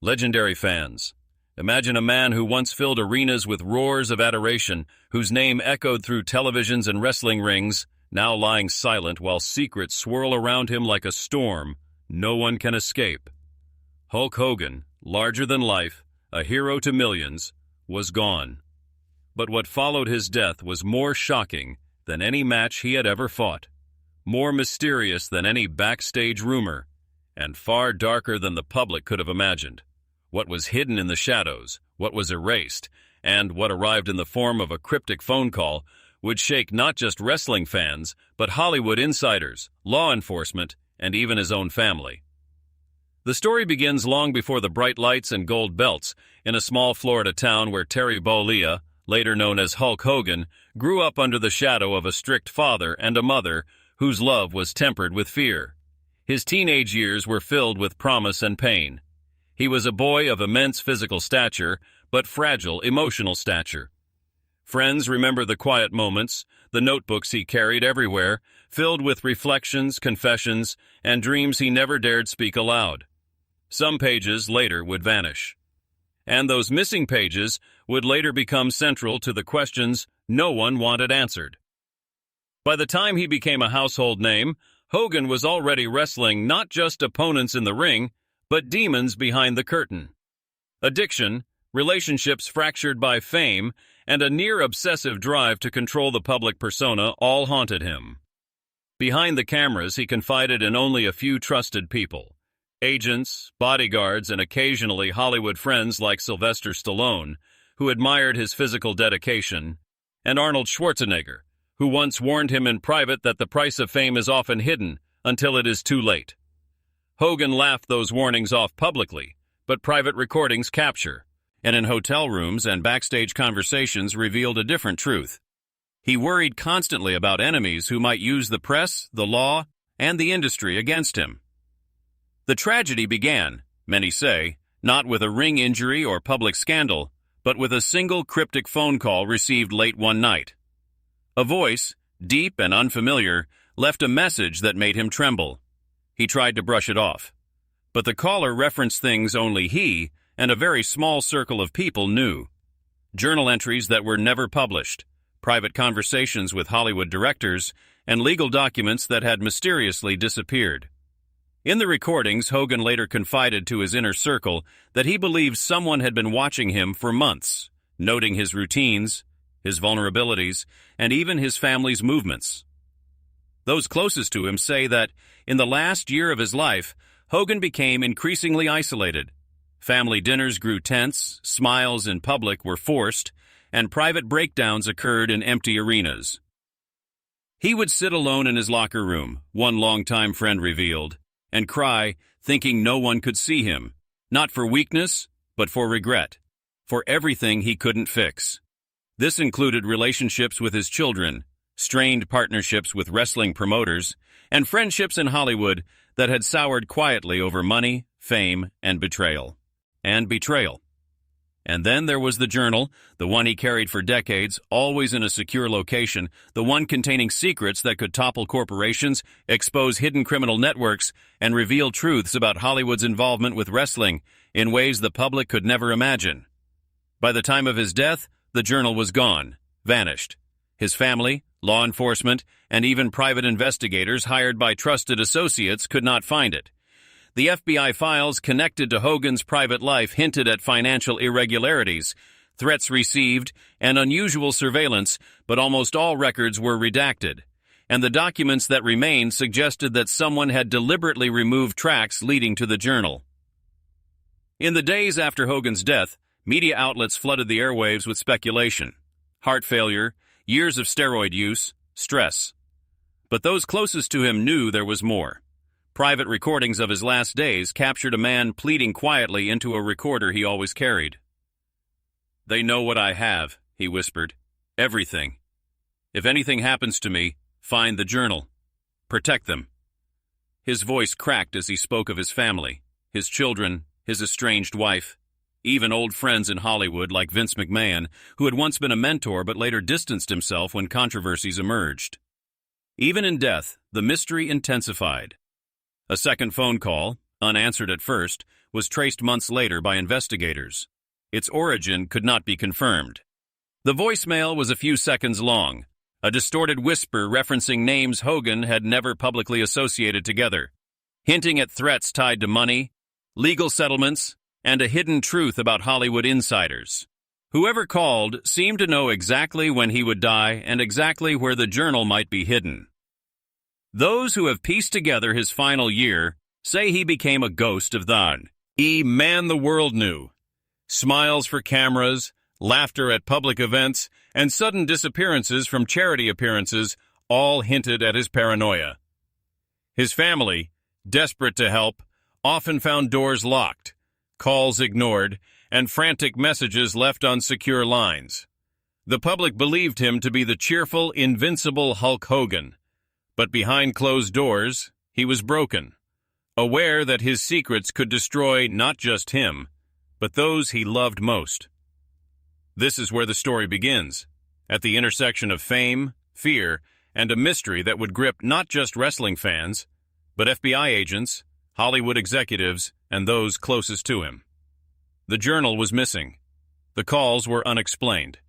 Legendary fans. Imagine a man who once filled arenas with roars of adoration, whose name echoed through televisions and wrestling rings, now lying silent while secrets swirl around him like a storm no one can escape. Hulk Hogan, larger than life, a hero to millions, was gone. But what followed his death was more shocking than any match he had ever fought, more mysterious than any backstage rumor, and far darker than the public could have imagined. What was hidden in the shadows, what was erased, and what arrived in the form of a cryptic phone call would shake not just wrestling fans, but Hollywood insiders, law enforcement, and even his own family. The story begins long before the bright lights and gold belts in a small Florida town where Terry Bollea, later known as Hulk Hogan, grew up under the shadow of a strict father and a mother whose love was tempered with fear. His teenage years were filled with promise and pain. He was a boy of immense physical stature, but fragile emotional stature. Friends remember the quiet moments, the notebooks he carried everywhere, filled with reflections, confessions, and dreams he never dared speak aloud. Some pages later would vanish. And those missing pages would later become central to the questions no one wanted answered. By the time he became a household name, Hogan was already wrestling not just opponents in the ring, but demons behind the curtain. Addiction, relationships fractured by fame, and a near-obsessive drive to control the public persona all haunted him. Behind the cameras, he confided in only a few trusted people: agents, bodyguards, and occasionally Hollywood friends like Sylvester Stallone, who admired his physical dedication, and Arnold Schwarzenegger, who once warned him in private that the price of fame is often hidden until it is too late. Hogan laughed those warnings off publicly, but private recordings capture, and in hotel rooms and backstage conversations revealed a different truth. He worried constantly about enemies who might use the press, the law, and the industry against him. The tragedy began, many say, not with a ring injury or public scandal, but with a single cryptic phone call received late one night. A voice, deep and unfamiliar, left a message that made him tremble. He tried to brush it off, but the caller referenced things only he and a very small circle of people knew. Journal entries that were never published, private conversations with Hollywood directors, and legal documents that had mysteriously disappeared. In the recordings, Hogan later confided to his inner circle that he believed someone had been watching him for months, noting his routines, his vulnerabilities, and even his family's movements. Those closest to him say that, in the last year of his life, Hogan became increasingly isolated. Family dinners grew tense, smiles in public were forced, and private breakdowns occurred in empty arenas. He would sit alone in his locker room, one longtime friend revealed, and cry, thinking no one could see him, not for weakness, but for regret, for everything he couldn't fix. This included relationships with his children, strained partnerships with wrestling promoters, and friendships in Hollywood that had soured quietly over money, fame, and betrayal. And then there was the journal, the one he carried for decades, always in a secure location, the one containing secrets that could topple corporations, expose hidden criminal networks, and reveal truths about Hollywood's involvement with wrestling in ways the public could never imagine. By the time of his death, the journal was gone, vanished. His family, law enforcement, and even private investigators hired by trusted associates could not find it. The FBI files connected to Hogan's private life hinted at financial irregularities, threats received, and unusual surveillance, but almost all records were redacted, and the documents that remained suggested that someone had deliberately removed tracks leading to the journal. In the days after Hogan's death, media outlets flooded the airwaves with speculation: heart failure, years of steroid use, stress. But those closest to him knew there was more. Private recordings of his last days captured a man pleading quietly into a recorder he always carried. "They know what I have," he whispered. "Everything. If anything happens to me, find the journal. Protect them." His voice cracked as he spoke of his family, his children, his estranged wife, even old friends in Hollywood like Vince McMahon, who had once been a mentor but later distanced himself when controversies emerged. Even in death, the mystery intensified. A second phone call, unanswered at first, was traced months later by investigators. Its origin could not be confirmed. The voicemail was a few seconds long, a distorted whisper referencing names Hogan had never publicly associated together, hinting at threats tied to money, legal settlements, and a hidden truth about Hollywood insiders. Whoever called seemed to know exactly when he would die and exactly where the journal might be hidden. Those who have pieced together his final year say he became a ghost of the man the world knew. Smiles for cameras, laughter at public events, and sudden disappearances from charity appearances all hinted at his paranoia. His family, desperate to help, often found doors locked, calls ignored, and frantic messages left on secure lines. The public believed him to be the cheerful, invincible Hulk Hogan, but behind closed doors, he was broken, aware that his secrets could destroy not just him, but those he loved most. This is where the story begins, at the intersection of fame, fear, and a mystery that would grip not just wrestling fans, but FBI agents, Hollywood executives, and those closest to him. The journal was missing. The calls were unexplained.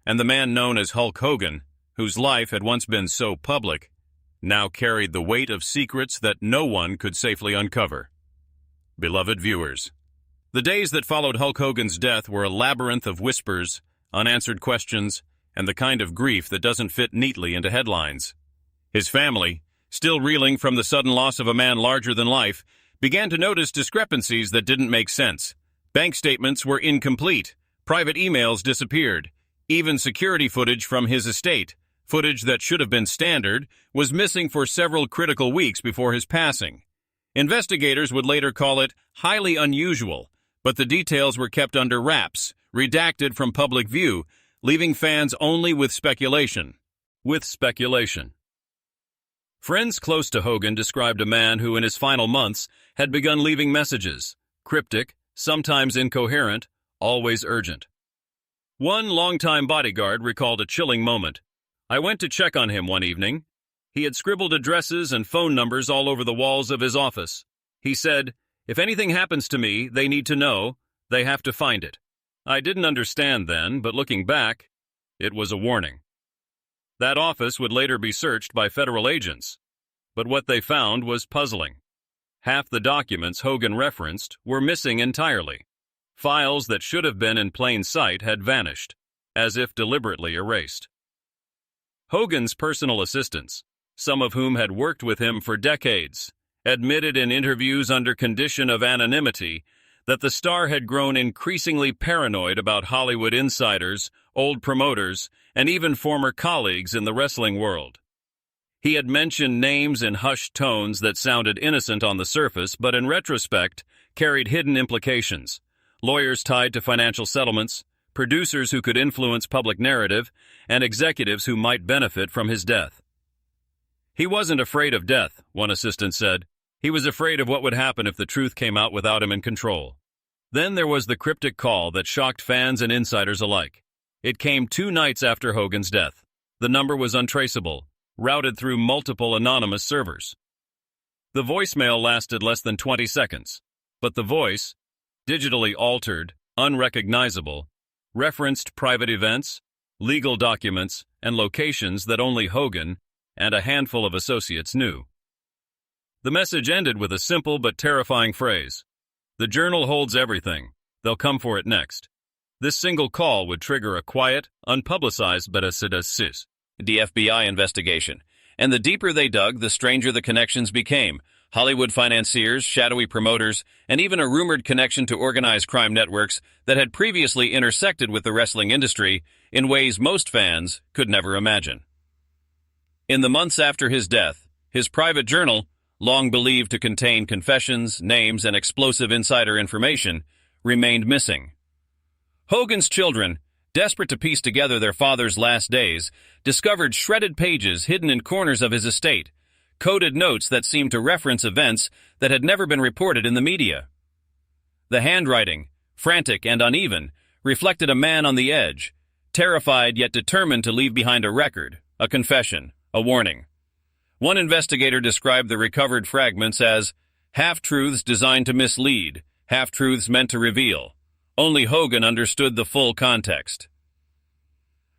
And the man known as Hulk Hogan, whose life had once been so public, now carried the weight of secrets that no one could safely uncover. Beloved viewers, the days that followed Hulk Hogan's death were a labyrinth of whispers, unanswered questions, and the kind of grief that doesn't fit neatly into headlines. His family, still reeling from the sudden loss of a man larger than life, began to notice discrepancies that didn't make sense. Bank statements were incomplete, private emails disappeared, even security footage from his estate, footage that should have been standard, was missing for several critical weeks before his passing. Investigators would later call it highly unusual, but the details were kept under wraps, redacted from public view, leaving fans only with speculation. Friends close to Hogan described a man who in his final months had begun leaving messages, cryptic, sometimes incoherent, always urgent. One longtime bodyguard recalled a chilling moment. I went to check on him one evening. He had scribbled addresses and phone numbers all over the walls of his office. He said, "If anything happens to me, they need to know. They have to find it." I didn't understand then, but looking back, it was a warning. That office would later be searched by federal agents, but what they found was puzzling. Half the documents Hogan referenced were missing entirely. Files that should have been in plain sight had vanished, as if deliberately erased. Hogan's personal assistants, some of whom had worked with him for decades, admitted in interviews under condition of anonymity that the star had grown increasingly paranoid about Hollywood insiders, old promoters, and even former colleagues in the wrestling world. He had mentioned names in hushed tones that sounded innocent on the surface, but in retrospect carried hidden implications. Lawyers tied to financial settlements, producers who could influence public narrative, and executives who might benefit from his death. He wasn't afraid of death, one assistant said. He was afraid of what would happen if the truth came out without him in control. Then there was the cryptic call that shocked fans and insiders alike. It came 2 nights after Hogan's death. The number was untraceable, routed through multiple anonymous servers. The voicemail lasted less than 20 seconds, but the voice, digitally altered, unrecognizable, referenced private events, legal documents, and locations that only Hogan and a handful of associates knew. The message ended with a simple but terrifying phrase. The journal holds everything. They'll come for it next. This single call would trigger a quiet, unpublicized the FBI investigation. And the deeper they dug, the stranger the connections became. Hollywood financiers, shadowy promoters, and even a rumored connection to organized crime networks that had previously intersected with the wrestling industry in ways most fans could never imagine. In the months after his death, his private journal, long believed to contain confessions, names, and explosive insider information, remained missing. Hogan's children, desperate to piece together their father's last days, discovered shredded pages hidden in corners of his estate, coded notes that seemed to reference events that had never been reported in the media. The handwriting, frantic and uneven, reflected a man on the edge, terrified yet determined to leave behind a record, a confession, a warning. One investigator described the recovered fragments as half-truths designed to mislead, half-truths meant to reveal. Only Hogan understood the full context.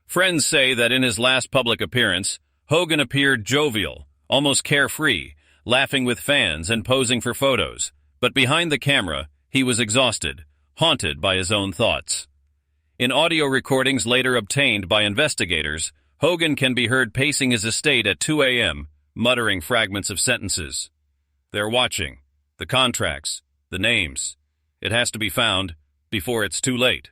Friends say that in his last public appearance, Hogan appeared jovial, almost carefree, laughing with fans and posing for photos. But behind the camera, he was exhausted, haunted by his own thoughts. In audio recordings later obtained by investigators, Hogan can be heard pacing his estate at 2 a.m., muttering fragments of sentences. They're watching. The contracts. The names. It has to be found before it's too late.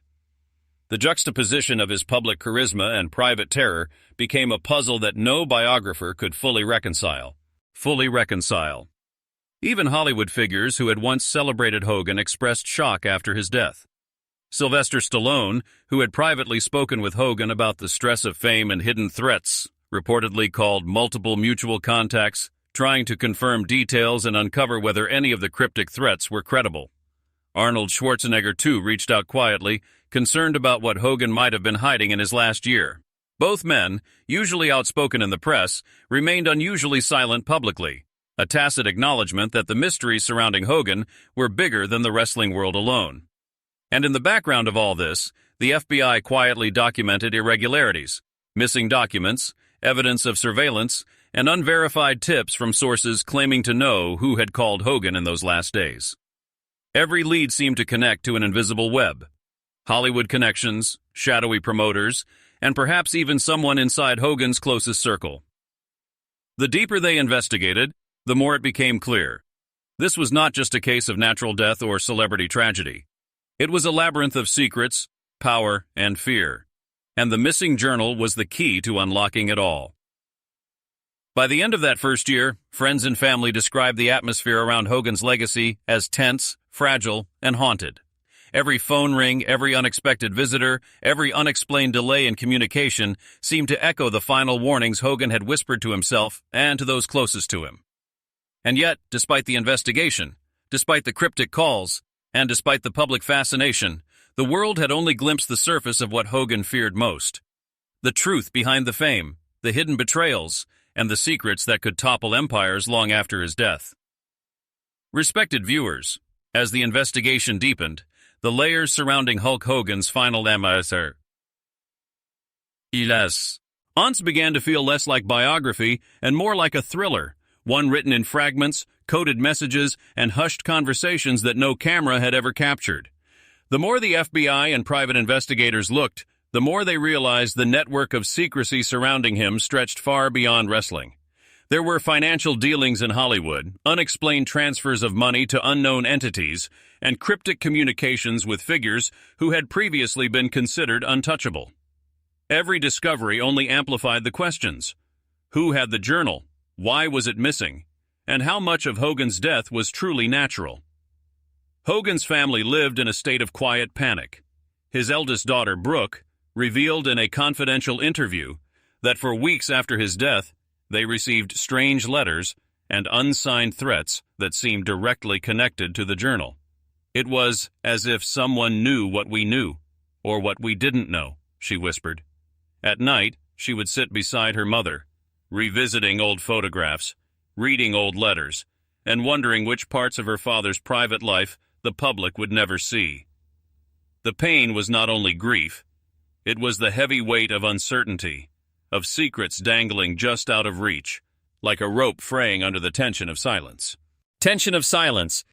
The juxtaposition of his public charisma and private terror became a puzzle that no biographer could fully reconcile. Even Hollywood figures who had once celebrated Hogan expressed shock after his death. Sylvester Stallone, who had privately spoken with Hogan about the stress of fame and hidden threats, reportedly called multiple mutual contacts, trying to confirm details and uncover whether any of the cryptic threats were credible. Arnold Schwarzenegger, too, reached out quietly, concerned about what Hogan might have been hiding in his last year. Both men, usually outspoken in the press, remained unusually silent publicly, a tacit acknowledgement that the mysteries surrounding Hogan were bigger than the wrestling world alone. And in the background of all this, the FBI quietly documented irregularities, missing documents, evidence of surveillance, and unverified tips from sources claiming to know who had called Hogan in those last days. Every lead seemed to connect to an invisible web. Hollywood connections, shadowy promoters, and perhaps even someone inside Hogan's closest circle. The deeper they investigated, the more it became clear. This was not just a case of natural death or celebrity tragedy. It was a labyrinth of secrets, power, and fear. And the missing journal was the key to unlocking it all. By the end of that first year, friends and family described the atmosphere around Hogan's legacy as tense, fragile, and haunted. Every phone ring, every unexpected visitor, every unexplained delay in communication seemed to echo the final warnings Hogan had whispered to himself and to those closest to him. And yet, despite the investigation, despite the cryptic calls, and despite the public fascination, the world had only glimpsed the surface of what Hogan feared most. The truth behind the fame, the hidden betrayals, and the secrets that could topple empires long after his death. Respected viewers, as the investigation deepened, the layers surrounding Hulk Hogan's final anniversaire began to feel less like biography and more like a thriller, one written in fragments, coded messages, and hushed conversations that no camera had ever captured. The more the FBI and private investigators looked, the more they realized the network of secrecy surrounding him stretched far beyond wrestling. There were financial dealings in Hollywood, unexplained transfers of money to unknown entities, and cryptic communications with figures who had previously been considered untouchable. Every discovery only amplified the questions. Who had the journal? Why was it missing? And how much of Hogan's death was truly natural? Hogan's family lived in a state of quiet panic. His eldest daughter, Brooke, revealed in a confidential interview that for weeks after his death, they received strange letters and unsigned threats that seemed directly connected to the journal. It was as if someone knew what we knew, or what we didn't know, she whispered. At night, she would sit beside her mother, revisiting old photographs, reading old letters, and wondering which parts of her father's private life the public would never see. The pain was not only grief, it was the heavy weight of uncertainty, of secrets dangling just out of reach, like a rope fraying under the tension of silence. Tension of silence,